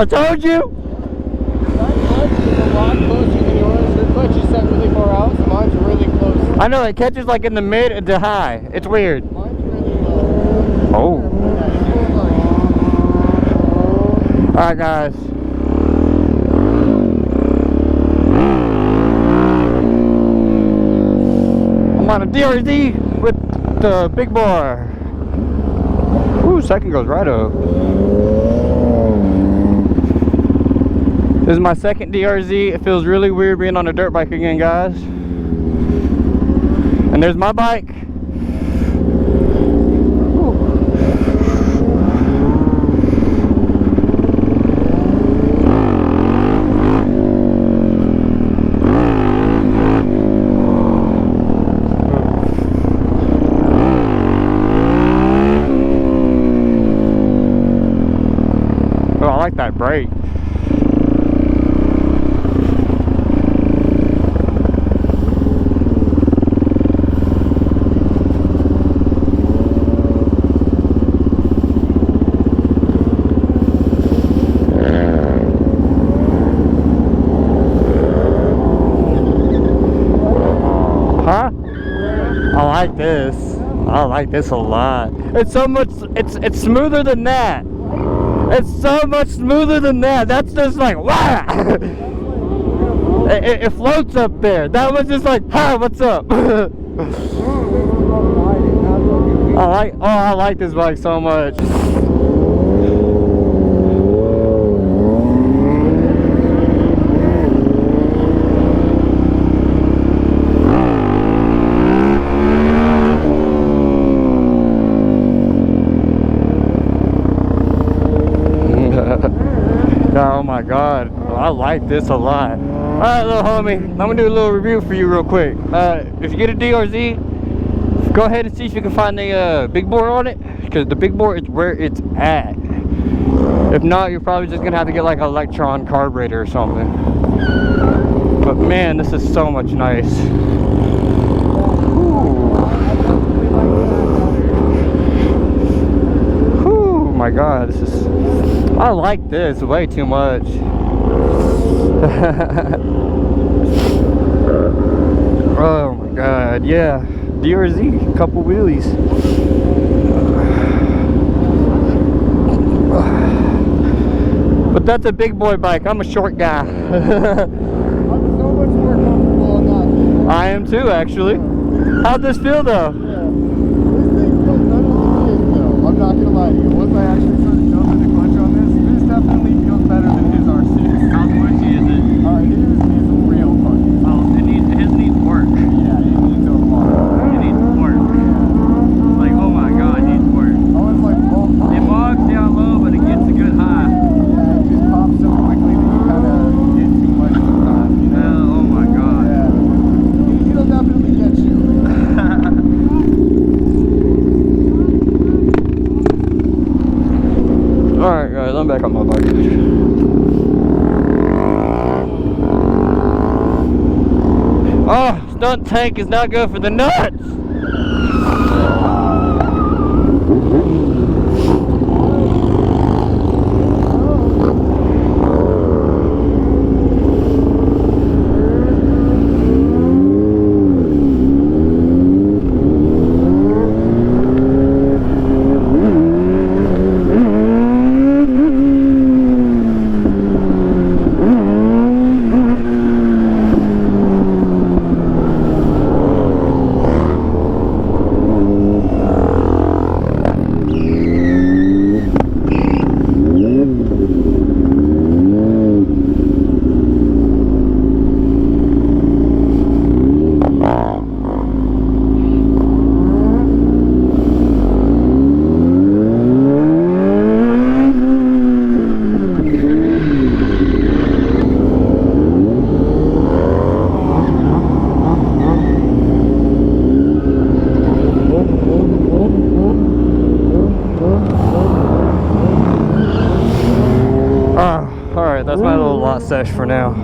I told you. My clutch is a lot closer than yours. Your clutch is set really far out, so mine's really close. I know, it catches like in the mid to high. It's weird. Mine's really low. Oh. Alright guys. I'm on a DRZ with the big boy. Ooh, second goes right up. This is my second DRZ. It feels really weird being on a dirt bike again, guys. And there's my bike. Oh, I like that brake. Huh? I like this. I like this a lot. It's so much. It's smoother than that. It's so much smoother than that. That's just like wow. It floats up there. That was just like, hi, what's up? I like this bike so much. Oh my god, I like this a lot. Alright, little homie, I'm gonna do a little review for you real quick. If you get a DRZ, go ahead and see if you can find the big bore on it, because the big bore is where it's at. If not, you're probably just gonna have to get like an electron carburetor or something. But man, this is so much nice. Oh my god, this is, I like this way too much. Oh my god, yeah. DRZ, couple wheelies. But that's a big boy bike. I'm a short guy. I'm so much more comfortable on that. I am too, actually. How'd this feel though? Yeah. This thing feels better than his though. I'm not gonna lie to you. Once I actually started jumping the clutch on this definitely feels better than his RC. How mushy is it? His needs real funky. Oh, his needs work. Yeah, it needs a lot. It needs work. Like, oh my god, it needs work. I was like, oh. It bogs down low, but it gets a good high. Yeah, it just pops so quickly that you kind of get too much of the time, you know? Oh my god. Yeah. He'll definitely get you. Alright guys, I'm back on my bike. Oh, stunt tank is not good for the nuts. Alright, that's my little lot sesh for now.